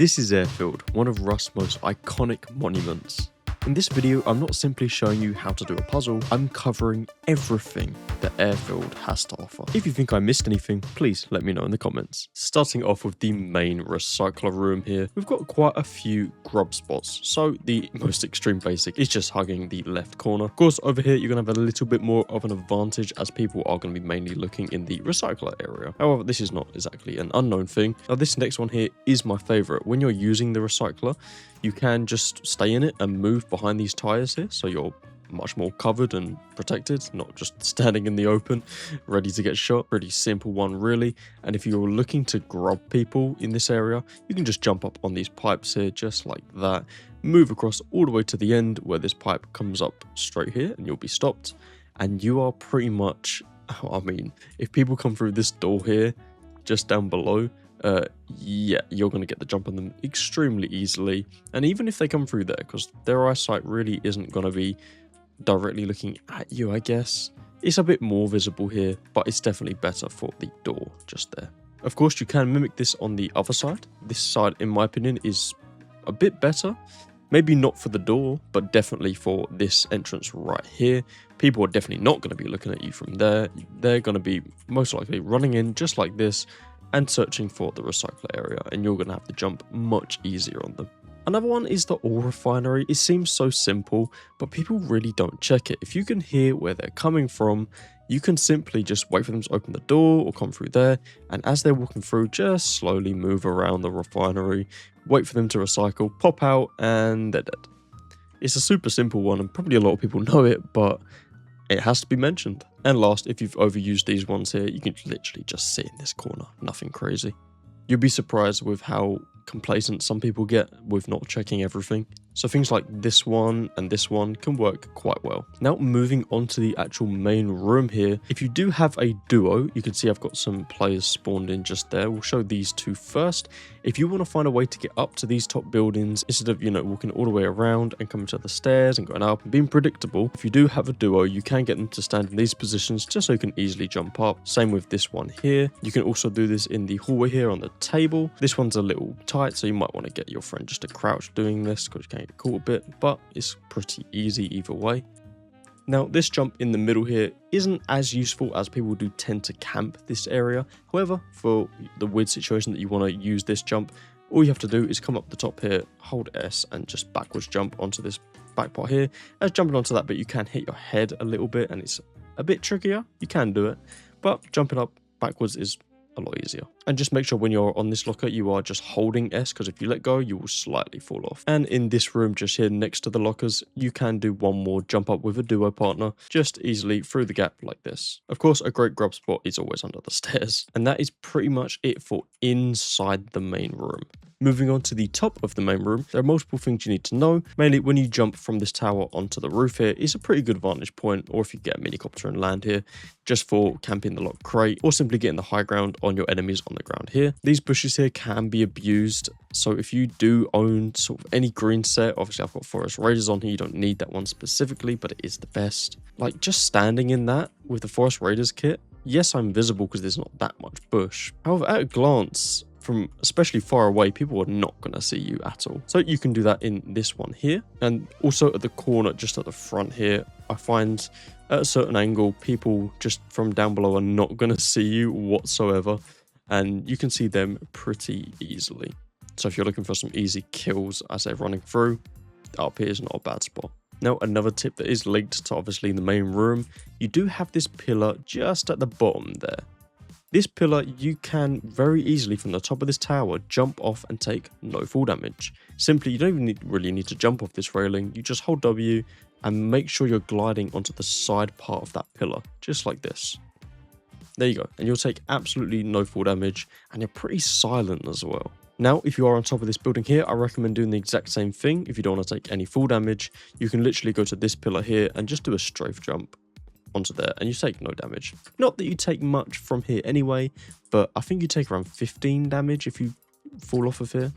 This is Airfield, one of Rust's most iconic monuments. In this video, I'm not simply showing you how to do a puzzle, I'm covering everything that Airfield has to offer. If you think I missed anything, please let me know in the comments. Starting off with the main recycler room here, we've got quite a few grub spots. So the most extreme basic is just hugging the left corner. Of course, over here, you're gonna have a little bit more of an advantage as people are gonna be mainly looking in the recycler area. However, this is not exactly an unknown thing. Now, this next one here is my favorite. When you're using the recycler, you can just stay in it and move behind these tires here, so you're much more covered and protected, not just standing in the open ready to get shot. Pretty simple one really. And if you're looking to grub people in this area, you can just jump up on these pipes here just like that, move across all the way to the end where this pipe comes up straight here, and you'll be stopped. And you are pretty much, I mean, if people come through this door here just down below, yeah, you're going to get the jump on them extremely easily. And even if they come through there, because their eyesight really isn't going to be directly looking at you, I guess. It's a bit more visible here, but it's definitely better for the door just there. Of course, you can mimic this on the other side. This side, in my opinion, is a bit better. Maybe not for the door, but definitely for this entrance right here. People are definitely not going to be looking at you from there. They're going to be most likely running in just like this and searching for the recycler area, and you're going to have to jump much easier on them. Another one is the oil refinery. It seems so simple, but people really don't check it. If you can hear where they're coming from, you can simply just wait for them to open the door or come through there, and as they're walking through, just slowly move around the refinery, wait for them to recycle, pop out, and they're dead. It's a super simple one, and probably a lot of people know it, but it has to be mentioned. And last, if you've overused these ones here, you can literally just sit in this corner, nothing crazy. You'll be surprised with how complacent some people get with not checking everything. So things like this one and this one can work quite well. Now moving on to the actual main room here. If you do have a duo, you can see I've got some players spawned in just there. We'll show these two first. If you want to find a way to get up to these top buildings, instead of, walking all the way around and coming to the stairs and going up and being predictable, if you do have a duo, you can get them to stand in these positions just so you can easily jump up. Same with this one here. You can also do this in the hallway here on the table. This one's a little tight, so you might want to get your friend just to crouch doing this because you can get caught a bit, but it's pretty easy either way. Now, this jump in the middle here isn't as useful as people do tend to camp this area. However, for the weird situation that you want to use this jump, all you have to do is come up the top here, hold S, and just backwards jump onto this back part here. As jumping onto that bit, you can hit your head a little bit, and it's a bit trickier. You can do it, but jumping up backwards is a lot easier. And just make sure when you're on this locker, you are just holding S, because if you let go, you will slightly fall off. And in this room just here next to the lockers, you can do one more jump up with a duo partner, just easily through the gap like this. Of course, a great grub spot is always under the stairs. And that is pretty much it for inside the main room. Moving on to the top of the main room, there are multiple things you need to know. Mainly when you jump from this tower onto the roof here, it's a pretty good vantage point, or if you get a mini copter and land here, just for camping the lock crate, or simply getting the high ground on your enemies on the ground here. These bushes here can be abused, so if you do own sort of any green set, obviously I've got Forest Raiders on here, you don't need that one specifically, but it is the best. Like, just standing in that with the Forest Raiders kit, yes, I'm visible because there's not that much bush. However, at a glance, from especially far away, people are not going to see you at all. So you can do that in this one here. And also at the corner, just at the front here, I find at a certain angle, people just from down below are not going to see you whatsoever. And you can see them pretty easily. So if you're looking for some easy kills as they're running through, up here is not a bad spot. Now, another tip that is linked to obviously the main room, you do have this pillar just at the bottom there. This pillar, you can very easily from the top of this tower jump off and take no fall damage. Simply, you don't even really need to jump off this railing. You just hold W and make sure you're gliding onto the side part of that pillar, just like this. There you go, and you'll take absolutely no fall damage, and you're pretty silent as well. Now, if you are on top of this building here, I recommend doing the exact same thing. If you don't want to take any fall damage, you can literally go to this pillar here and just do a strafe jump onto there, and you take no damage. Not that you take much from here anyway, but I think you take around 15 damage if you fall off of here.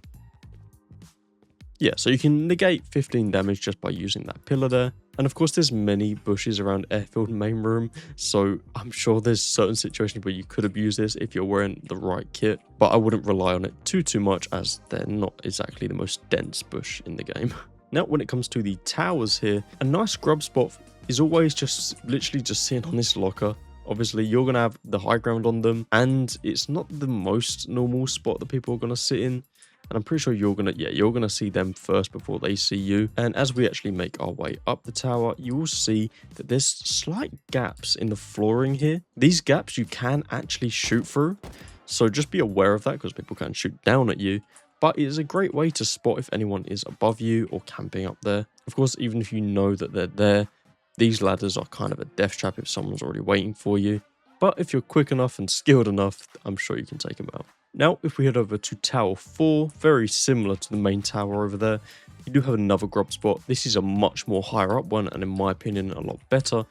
Yeah, so you can negate 15 damage just by using that pillar there. And of course, there's many bushes around Airfield main room, so I'm sure there's certain situations where you could abuse this if you're wearing the right kit, but I wouldn't rely on it too much as they're not exactly the most dense bush in the game. Now, when it comes to the towers here, a nice grub spot is always just literally just sitting on this locker. Obviously, you're going to have the high ground on them, and it's not the most normal spot that people are going to sit in. And I'm pretty sure you're gonna see them first before they see you. And as we actually make our way up the tower, you will see that there's slight gaps in the flooring here. These gaps you can actually shoot through, so just be aware of that because people can shoot down at you. But it is a great way to spot if anyone is above you or camping up there. Of course, even if you know that they're there, these ladders are kind of a death trap if someone's already waiting for you. But if you're quick enough and skilled enough, I'm sure you can take them out. Now, if we head over to Tower 4, very similar to the main tower over there, you do have another grub spot. This is a much more higher up one, and in my opinion, a lot better.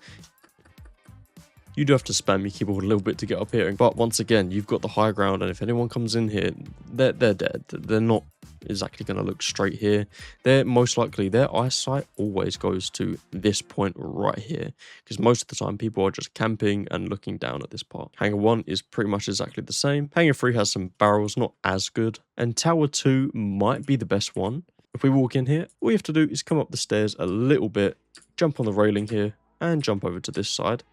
You do have to spam your keyboard a little bit to get up here, but once again, you've got the high ground, and if anyone comes in here, they're dead. They're not exactly going to look straight here. They're most likely, their eyesight always goes to this point right here, because most of the time people are just camping and looking down at this part. Hangar 1 is pretty much exactly the same. Hangar 3 has some barrels, not as good, and Tower 2 might be the best one. If we walk in here, all you have to do is come up the stairs a little bit, jump on the railing here, and jump over to this side.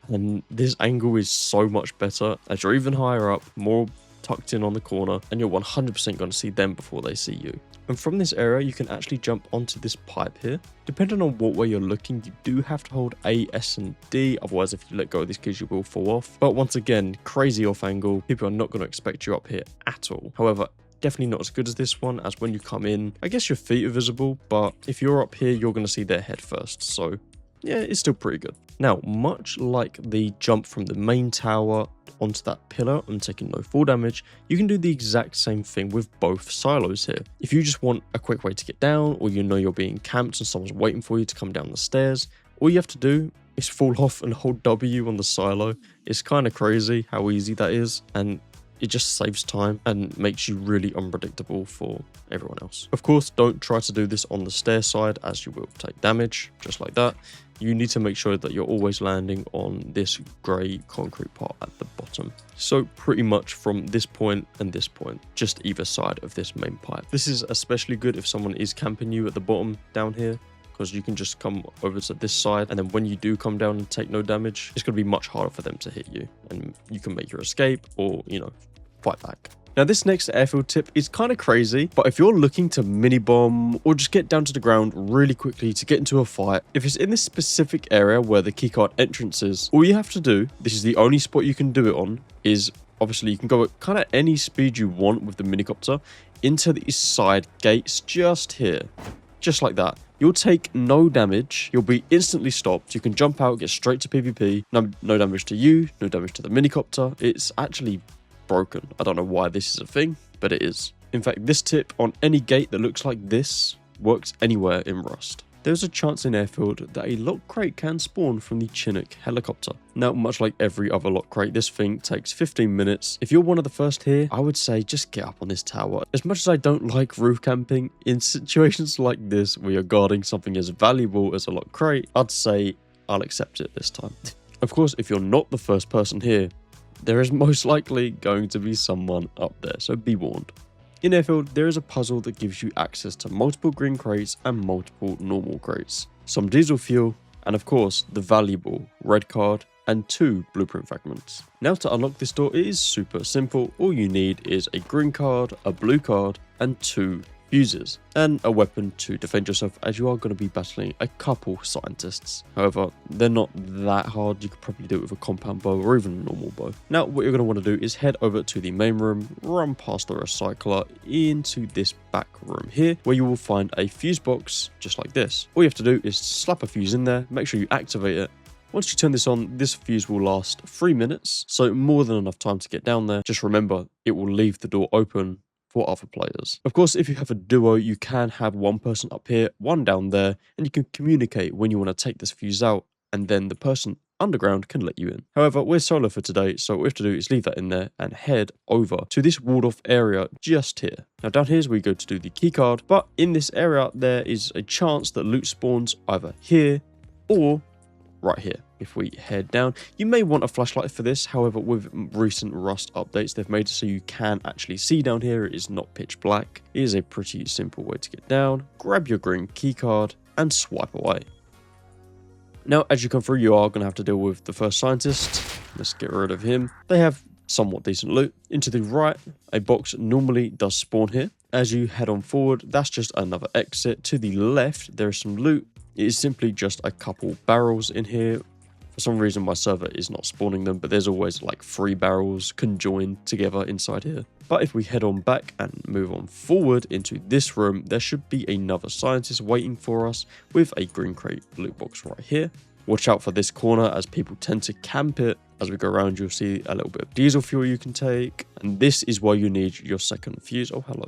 And this angle is so much better as you're even higher up, more tucked in on the corner, and you're 100% going to see them before they see you. And from this area, you can actually jump onto this pipe here. Depending on what way you're looking, you do have to hold A, S, and D. Otherwise, if you let go of these keys, you will fall off. But once again, crazy off angle. People are not going to expect you up here at all. However, definitely not as good as this one, as when you come in, I guess your feet are visible, but if you're up here, you're going to see their head first. So yeah, it's still pretty good. Now, much like the jump from the main tower onto that pillar and taking no fall damage, you can do the exact same thing with both silos here. If you just want a quick way to get down, or you know you're being camped and someone's waiting for you to come down the stairs, all you have to do is fall off and hold W on the silo. It's kind of crazy how easy that is, and it just saves time and makes you really unpredictable for everyone else. Of course, don't try to do this on the stair side, as you will take damage, just like that. You need to make sure that you're always landing on this grey concrete part at the bottom. So pretty much from this point and this point, just either side of this main pipe. This is especially good if someone is camping you at the bottom down here, because you can just come over to this side, and then when you do come down and take no damage, it's going to be much harder for them to hit you, and you can make your escape or, you know, fight back. Now, this next airfield tip is kind of crazy, but if you're looking to mini bomb or just get down to the ground really quickly to get into a fight, if it's in this specific area where the keycard entrance is, all you have to do, this is the only spot you can do it on, is obviously you can go at kind of any speed you want with the minicopter into these side gates just here, just like that. You'll take no damage, you'll be instantly stopped, you can jump out, get straight to PvP, no damage to you, no damage to the minicopter. It's actually broken. I don't know why this is a thing, but it is. In fact, this tip on any gate that looks like this works anywhere in Rust. There's a chance in Airfield that a lock crate can spawn from the Chinook helicopter. Now, much like every other lock crate, this thing takes 15 minutes. If you're one of the first here, I would say just get up on this tower. As much as I don't like roof camping, in situations like this where you're guarding something as valuable as a lock crate, I'd say I'll accept it this time. Of course, if you're not the first person here, there is most likely going to be someone up there, so be warned. In Airfield, there is a puzzle that gives you access to multiple green crates and multiple normal crates, some diesel fuel, and of course, the valuable red card and 2 blueprint fragments. Now, to unlock this door, it is super simple. All you need is a green card, a blue card, and 2 fuses, and a weapon to defend yourself, as you are going to be battling a couple scientists. However, they're not that hard. You could probably do it with a compound bow or even a normal bow. Now, what you're going to want to do is head over to the main room, run past the recycler into this back room here, where you will find a fuse box just like this. All you have to do is slap a fuse in there, make sure you activate it. Once you turn this on, this fuse will last 3 minutes, so more than enough time to get down there. Just remember, it will leave the door open for other players. Of course, if you have a duo, you can have one person up here, one down there, and you can communicate when you want to take this fuse out, and then the person underground can let you in. However, we're solo for today, so what we have to do is leave that in there and head over to this walled off area just here. Now, down here is where we go to do the keycard, but in this area, there is a chance that loot spawns either here or right here. If we head down, you may want a flashlight for this. However, with recent Rust updates, they've made it so you can actually see down here. It is not pitch black. It is a pretty simple way to get down. Grab your green keycard and swipe away. Now, as you come through, you are going to have to deal with the first scientist. Let's get rid of him. They have somewhat decent loot. Into the right, a box normally does spawn here. As you head on forward, that's just another exit. To the left, there is some loot. It is simply just a couple barrels in here. For some reason, my server is not spawning them, but there's always like 3 barrels conjoined together inside here. But if we head on back and move on forward into this room, there should be another scientist waiting for us with a green crate loot box right here. Watch out for this corner as people tend to camp it. As we go around, you'll see a little bit of diesel fuel you can take. And this is why you need your second fuse. Oh, hello.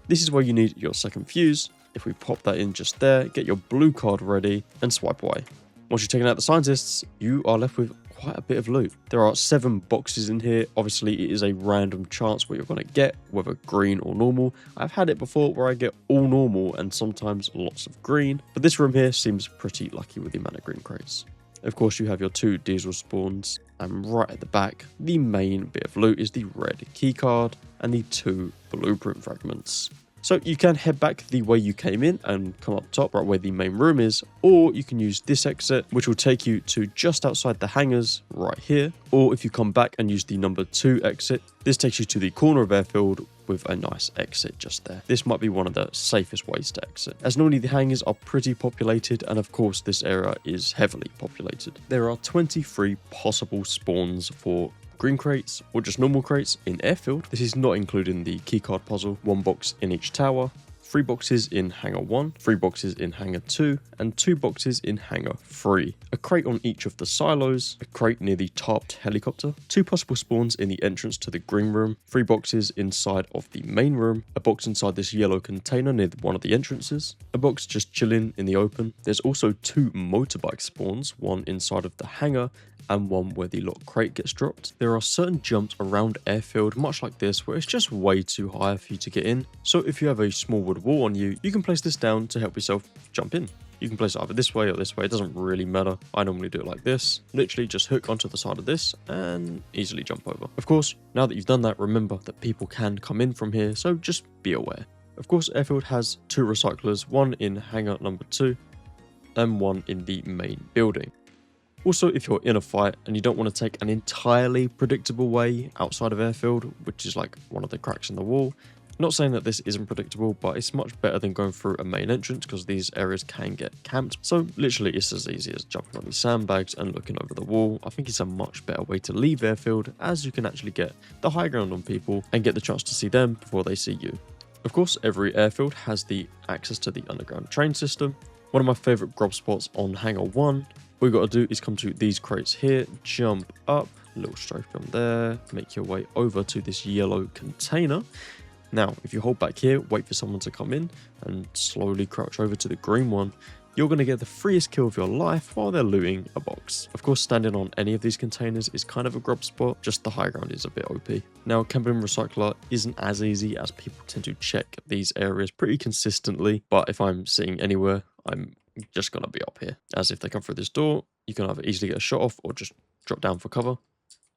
This is where you need your second fuse. If we pop that in just there, get your blue card ready and swipe away. Once you've taken out the scientists, you are left with quite a bit of loot. There are 7 boxes in here. Obviously, it is a random chance what you're going to get, whether green or normal. I've had it before where I get all normal and sometimes lots of green, but this room here seems pretty lucky with the amount of green crates. Of course, you have your 2 diesel spawns, and right at the back, the main bit of loot is the red keycard and the 2 blueprint fragments. So you can head back the way you came in and come up top right where the main room is, or you can use this exit, which will take you to just outside the hangars right here. Or if you come back and use the number 2 exit, this takes you to the corner of Airfield with a nice exit just there. This might be one of the safest ways to exit, as normally the hangars are pretty populated, and of course this area is heavily populated. There are 23 possible spawns for green crates or just normal crates in Airfield. This is not including the keycard puzzle. 1 box in each tower, 3 boxes in hangar 1, 3 boxes in hangar 2, and 2 boxes in hangar 3. A crate on each of the silos, a crate near the tarped helicopter, 2 possible spawns in the entrance to the green room, 3 boxes inside of the main room, a box inside this yellow container near one of the entrances, a box just chilling in the open. There's also 2 motorbike spawns, one inside of the hangar and one where the lock crate gets dropped. There are certain jumps around Airfield, much like this, where it's just way too high for you to get in. So if you have a small wood wall on you, you can place this down to help yourself jump in. You can place it either this way or this way, it doesn't really matter. I normally do it like this. Literally just hook onto the side of this and easily jump over. Of course, now that you've done that, remember that people can come in from here, so just be aware. Of course, Airfield has 2 recyclers, one in hangar number 2 and one in the main building. Also, if you're in a fight and you don't want to take an entirely predictable way outside of Airfield, which is like one of the cracks in the wall, not saying that this isn't predictable, but it's much better than going through a main entrance because these areas can get camped. So literally it's as easy as jumping on these sandbags and looking over the wall. I think it's a much better way to leave Airfield, as you can actually get the high ground on people and get the chance to see them before they see you. Of course, every airfield has the access to the underground train system. One of my favourite grub spots on hangar 1. All you got to do is come to these crates here, jump up, little stroke on there, make your way over to this yellow container. Now, if you hold back here, wait for someone to come in and slowly crouch over to the green one, you're going to get the freest kill of your life while they're looting a box. Of course, standing on any of these containers is kind of a grub spot, just the high ground is a bit OP. Now, camping recycler isn't as easy, as people tend to check these areas pretty consistently, but if I'm sitting anywhere, I'm just going to be up here. As if they come through this door, you can either easily get a shot off or just drop down for cover.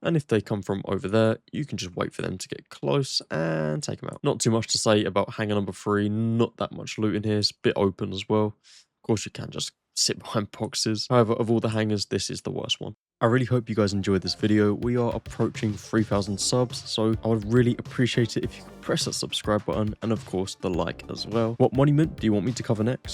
And if they come from over there, you can just wait for them to get close and take them out. Not too much to say about hangar number 3, not that much loot in here, it's a bit open as well. Of course, you can just sit behind boxes. However, of all the hangars, this is the worst one. I really hope you guys enjoyed this video. We are approaching 3,000 subs, so I would really appreciate it if you could press that subscribe button and of course the like as well. What monument do you want me to cover next?